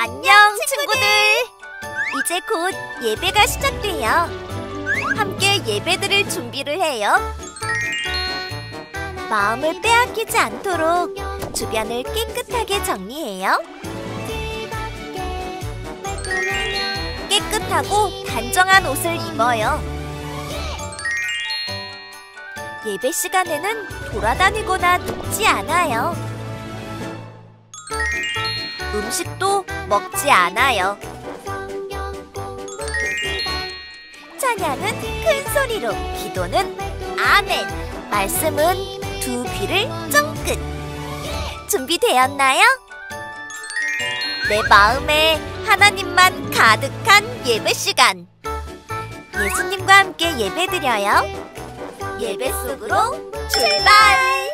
안녕, 친구들! 이제 곧 예배가 시작돼요. 함께 예배드릴 준비를 해요. 마음을 빼앗기지 않도록 주변을 깨끗하게 정리해요. 깨끗하고 단정한 옷을 입어요. 예배 시간에는 돌아다니거나 눕지 않아요. 음식도 먹지 않아요. 찬양은 큰 소리로, 기도는 아멘, 말씀은 두 귀를 쫑긋. 준비되었나요? 내 마음에 하나님만 가득한 예배 시간. 예수님과 함께 예배드려요. 예배 속으로 출발!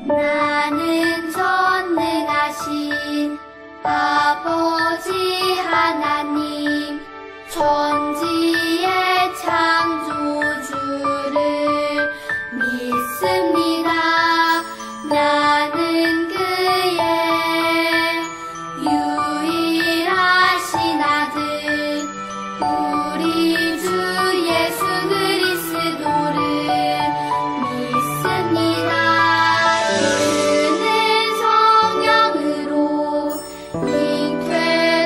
나는 전능하신 아버지 하나님, 천지의 창조주를 믿습니다. 나는 그의 유일하신 아들, 우리 주 예수 그리스도를 믿습니다. 잉태되어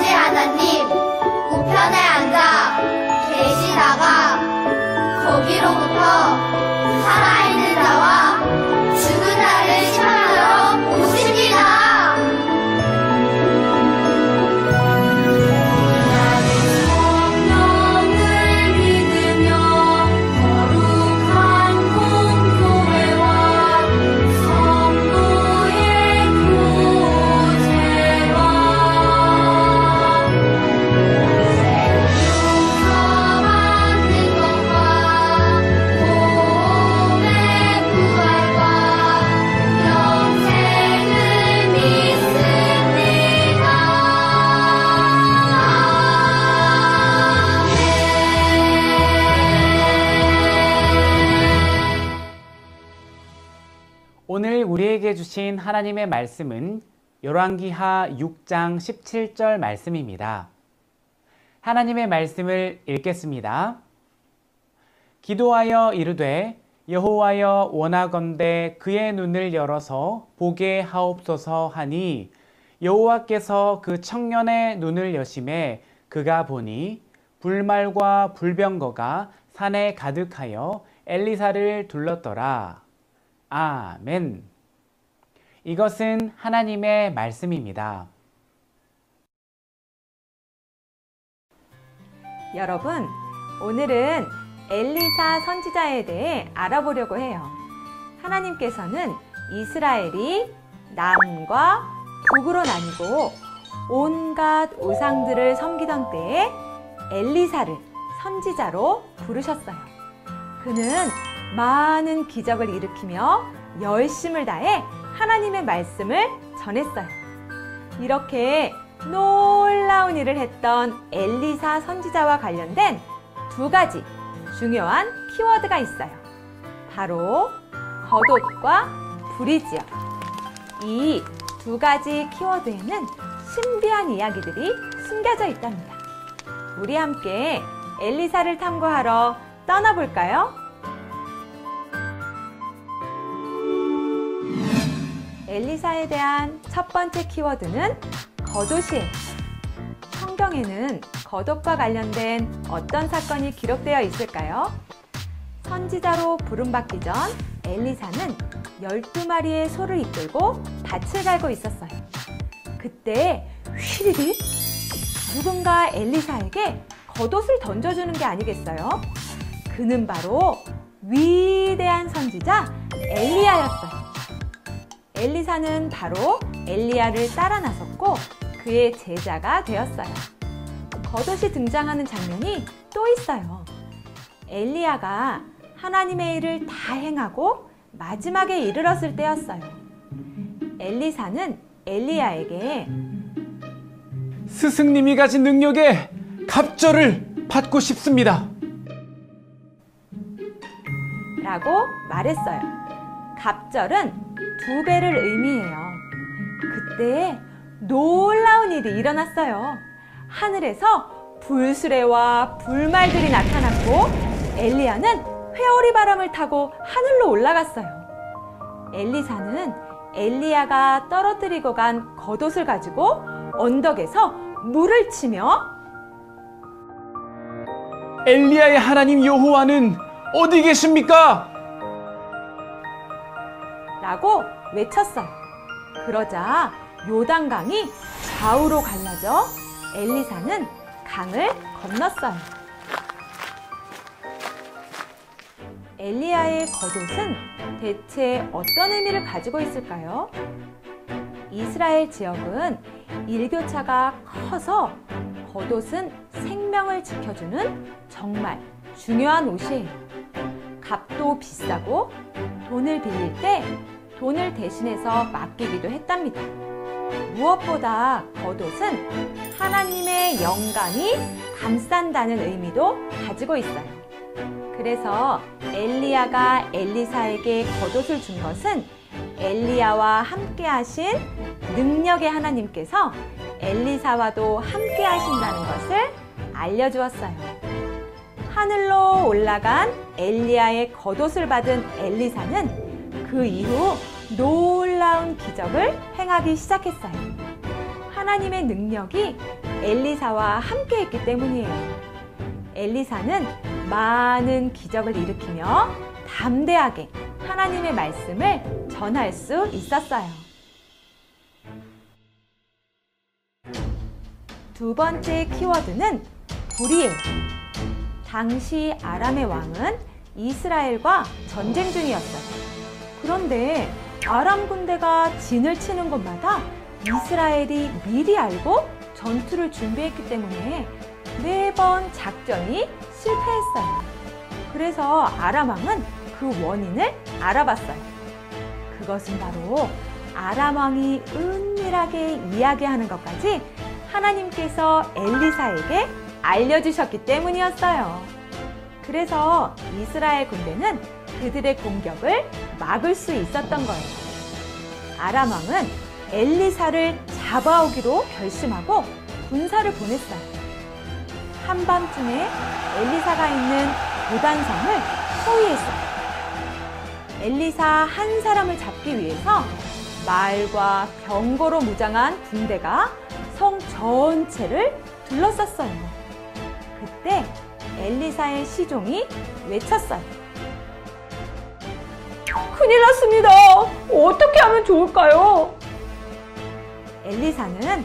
아버지 하나님 우편에 앉아 계시다가 거기로부터 살아있는 자와 죽은 자를 심판하러 오십니다. 오늘 우리에게 주신 하나님의 말씀은 열왕기하 6장 17절 말씀입니다. 하나님의 말씀을 읽겠습니다. 기도하여 이르되 여호와여 원하건대 그의 눈을 열어서 보게 하옵소서 하니 여호와께서 그 청년의 눈을 여심해 그가 보니 불말과 불병거가 산에 가득하여 엘리사를 둘렀더라. 아멘. 이것은 하나님의 말씀입니다. 여러분, 오늘은 엘리사 선지자에 대해 알아보려고 해요. 하나님께서는 이스라엘이 남과 북으로 나뉘고 온갖 우상들을 섬기던 때에 엘리사를 선지자로 부르셨어요. 그는 많은 기적을 일으키며 열심을 다해 하나님의 말씀을 전했어요. 이렇게 놀라운 일을 했던 엘리사 선지자와 관련된 두 가지 중요한 키워드가 있어요. 바로 겉옷과 불이지요. 이 두 가지 키워드에는 신비한 이야기들이 숨겨져 있답니다. 우리 함께 엘리사를 탐구하러 떠나볼까요? 엘리사에 대한 첫 번째 키워드는 겉옷이에요. 성경에는 겉옷과 관련된 어떤 사건이 기록되어 있을까요? 선지자로 부름받기 전 엘리사는 12마리의 소를 이끌고 밭을 갈고 있었어요. 그때 휘리릭 누군가 엘리사에게 겉옷을 던져주는 게 아니겠어요? 그는 바로 위대한 선지자 엘리야였어요. 엘리사는 바로 엘리야를 따라 나섰고 그의 제자가 되었어요. 겉옷이 등장하는 장면이 또 있어요. 엘리야가 하나님의 일을 다 행하고 마지막에 이르렀을 때였어요. 엘리사는 엘리야에게 스승님이 가진 능력에 갑절을 받고 싶습니다. 라고 말했어요. 갑절은 2배를 의미해요. 그때 놀라운 일이 일어났어요. 하늘에서 불수레와 불말들이 나타났고 엘리야는 회오리 바람을 타고 하늘로 올라갔어요. 엘리사는 엘리야가 떨어뜨리고 간 겉옷을 가지고 언덕에서 물을 치며 엘리야의 하나님 여호와는 어디 계십니까? 라고 외쳤어요. 그러자 요단강이 좌우로 갈라져 엘리사는 강을 건넜어요. 엘리야의 겉옷은 대체 어떤 의미를 가지고 있을까요? 이스라엘 지역은 일교차가 커서 겉옷은 생명을 지켜주는 정말 중요한 옷이에요. 값도 비싸고 돈을 빌릴 때 돈을 대신해서 맡기기도 했답니다. 무엇보다 겉옷은 하나님의 영광이 감싼다는 의미도 가지고 있어요. 그래서 엘리야가 엘리사에게 겉옷을 준 것은 엘리야와 함께 하신 능력의 하나님께서 엘리사와도 함께 하신다는 것을 알려주었어요. 하늘로 올라간 엘리야의 겉옷을 받은 엘리사는 그 이후 놀라운 기적을 행하기 시작했어요. 하나님의 능력이 엘리사와 함께 했기 때문이에요. 엘리사는 많은 기적을 일으키며 담대하게 하나님의 말씀을 전할 수 있었어요. 두 번째 키워드는 불이에요. 당시 아람의 왕은 이스라엘과 전쟁 중이었어요. 그런데 아람 군대가 진을 치는 곳마다 이스라엘이 미리 알고 전투를 준비했기 때문에 매번 작전이 실패했어요. 그래서 아람 왕은 그 원인을 알아봤어요. 그것은 바로 아람 왕이 은밀하게 이야기하는 것까지 하나님께서 엘리사에게 알려주셨기 때문이었어요. 그래서 이스라엘 군대는 그들의 공격을 막을 수 있었던 거예요. 아람 왕은 엘리사를 잡아오기로 결심하고 군사를 보냈어요. 한밤중에 엘리사가 있는 도단성을 포위했어요. 엘리사 한 사람을 잡기 위해서 말과 병거로 무장한 군대가 성 전체를 둘러쌌어요. 그때 엘리사의 시종이 외쳤어요. 큰일 났습니다. 어떻게 하면 좋을까요? 엘리사는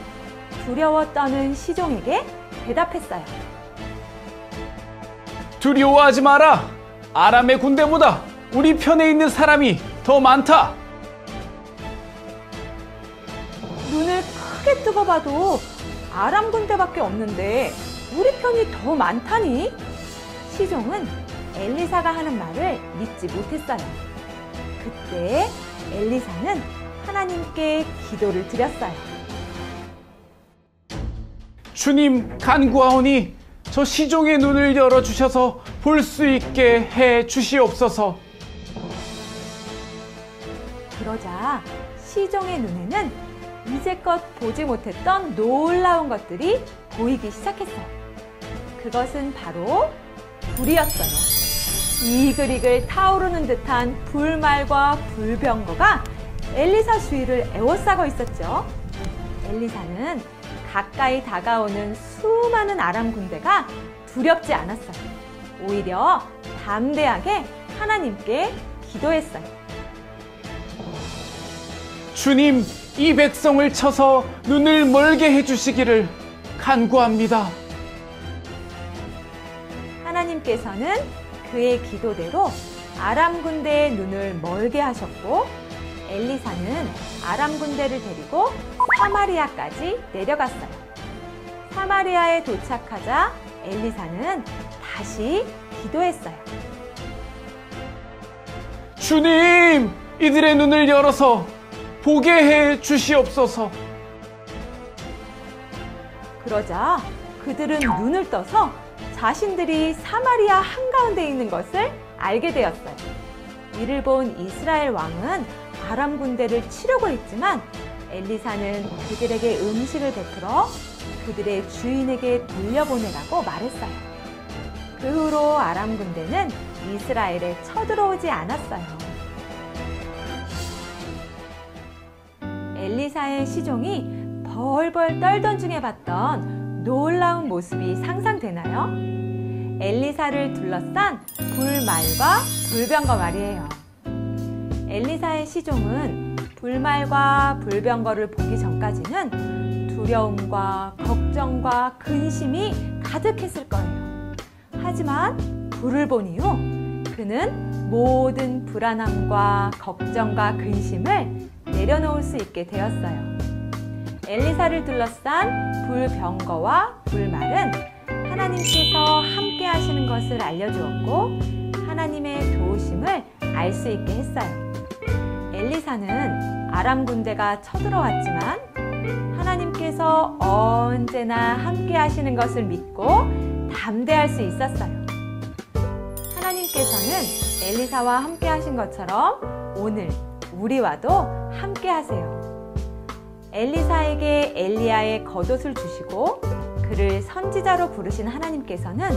두려워 떠는 시종에게 대답했어요. 두려워하지 마라. 아람의 군대보다 우리 편에 있는 사람이 더 많다. 눈을 크게 뜨고 봐도 아람 군대밖에 없는데 우리 편이 더 많다니? 시종은 엘리사가 하는 말을 믿지 못했어요. 그때 엘리사는 하나님께 기도를 드렸어요. 주님, 간구하오니 저 시종의 눈을 열어주셔서 볼 수 있게 해 주시옵소서. 그러자 시종의 눈에는 이제껏 보지 못했던 놀라운 것들이 보이기 시작했어요. 그것은 바로 불이었어요. 이글이글 타오르는 듯한 불말과 불병거가 엘리사 주위를 에워싸고 있었죠. 엘리사는 가까이 다가오는 수많은 아람 군대가 두렵지 않았어요. 오히려 담대하게 하나님께 기도했어요. 주님, 이 백성을 쳐서 눈을 멀게 해주시기를 간구합니다. 하나님께서는 그의 기도대로 아람 군대의 눈을 멀게 하셨고, 엘리사는 아람 군대를 데리고 사마리아까지 내려갔어요. 사마리아에 도착하자 엘리사는 다시 기도했어요. 주님, 이들의 눈을 열어서 보게 해 주시옵소서. 그러자 그들은 눈을 떠서 자신들이 사마리아 한가운데 있는 것을 알게 되었어요. 이를 본 이스라엘 왕은 아람 군대를 치려고 했지만 엘리사는 그들에게 음식을 베풀어 그들의 주인에게 돌려보내라고 말했어요. 그 후로 아람 군대는 이스라엘에 쳐들어오지 않았어요. 엘리사의 시종이 벌벌 떨던 중에 봤던 놀라운 모습이 상상되나요? 엘리사를 둘러싼 불말과 불병거 말이에요. 엘리사의 시종은 불말과 불병거를 보기 전까지는 두려움과 걱정과 근심이 가득했을 거예요. 하지만 불을 본 이후 그는 모든 불안함과 걱정과 근심을 내려놓을 수 있게 되었어요. 엘리사를 둘러싼 불병거와 불말은 하나님께서 함께 하시는 것을 알려주었고 하나님의 도우심을 알 수 있게 했어요. 엘리사는 아람 군대가 쳐들어왔지만 하나님께서 언제나 함께 하시는 것을 믿고 담대할 수 있었어요. 하나님께서는 엘리사와 함께 하신 것처럼 오늘 우리와도 함께 하세요. 엘리사에게 엘리야의 겉옷을 주시고 그를 선지자로 부르신 하나님께서는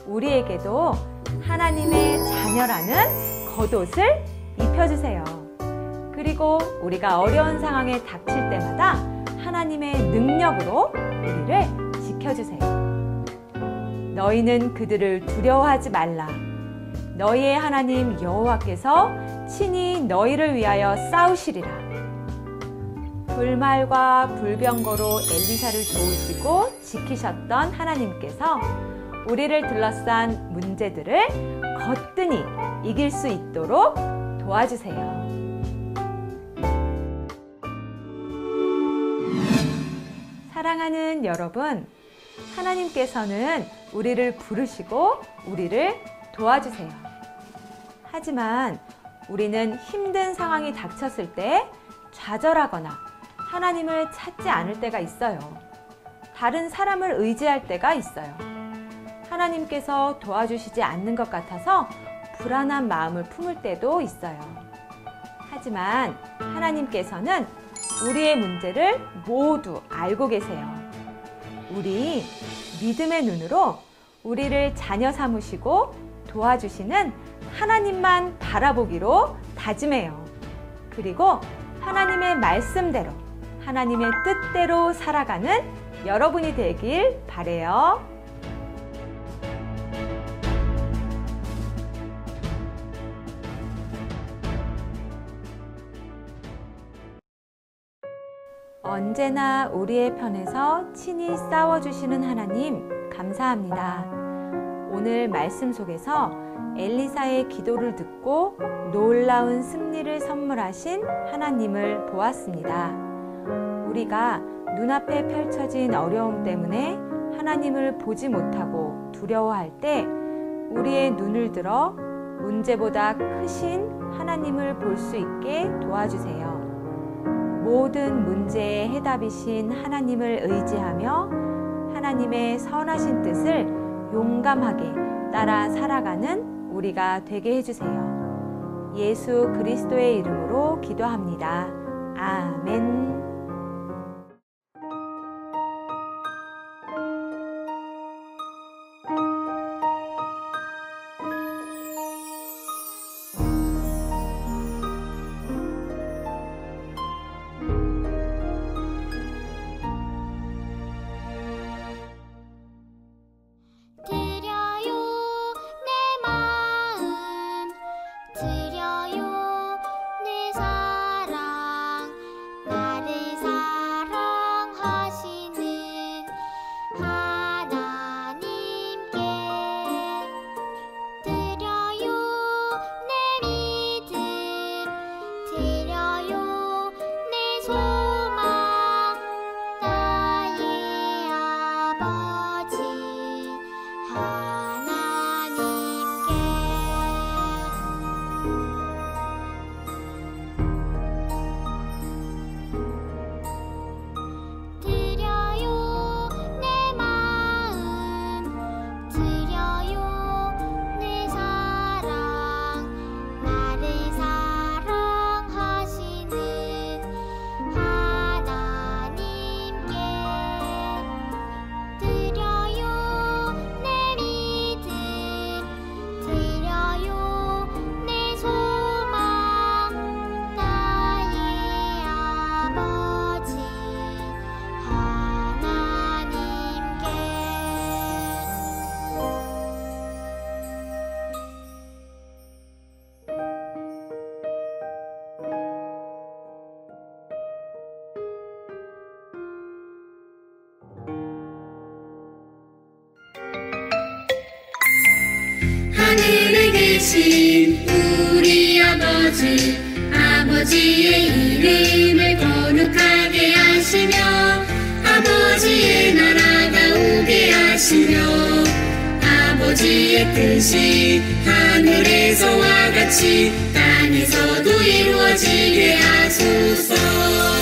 우리에게도 하나님의 자녀라는 겉옷을 입혀주세요. 그리고 우리가 어려운 상황에 닥칠 때마다 하나님의 능력으로 우리를 지켜주세요. 너희는 그들을 두려워하지 말라. 너희의 하나님 여호와께서 친히 너희를 위하여 싸우시리라. 불말과 불병거로 엘리사를 도우시고 지키셨던 하나님께서 우리를 둘러싼 문제들을 거뜬히 이길 수 있도록 도와주세요. 사랑하는 여러분, 하나님께서는 우리를 부르시고 우리를 도와주세요. 하지만 우리는 힘든 상황이 닥쳤을 때 좌절하거나 하나님을 찾지 않을 때가 있어요. 다른 사람을 의지할 때가 있어요. 하나님께서 도와주시지 않는 것 같아서 불안한 마음을 품을 때도 있어요. 하지만 하나님께서는 우리의 문제를 모두 알고 계세요. 우리 믿음의 눈으로 우리를 자녀 삼으시고 도와주시는 하나님만 바라보기로 다짐해요. 그리고 하나님의 말씀대로, 하나님의 뜻대로 살아가는 여러분이 되길 바래요. 언제나 우리의 편에서 친히 싸워주시는 하나님 감사합니다. 오늘 말씀 속에서 엘리사의 기도를 듣고 놀라운 승리를 선물하신 하나님을 보았습니다. 우리가 눈앞에 펼쳐진 어려움 때문에 하나님을 보지 못하고 두려워할 때 우리의 눈을 들어 문제보다 크신 하나님을 볼 수 있게 도와주세요. 모든 문제의 해답이신 하나님을 의지하며 하나님의 선하신 뜻을 용감하게 따라 살아가는 우리가 되게 해주세요. 예수 그리스도의 이름으로 기도합니다. 아멘. 하늘에 계신 우리 아버지, 아버지의 이름을 거룩하게 하시며 아버지의 나라가 오게 하시며 아버지의 뜻이 하늘에서와 같이 땅에서도 이루어지게 하소서.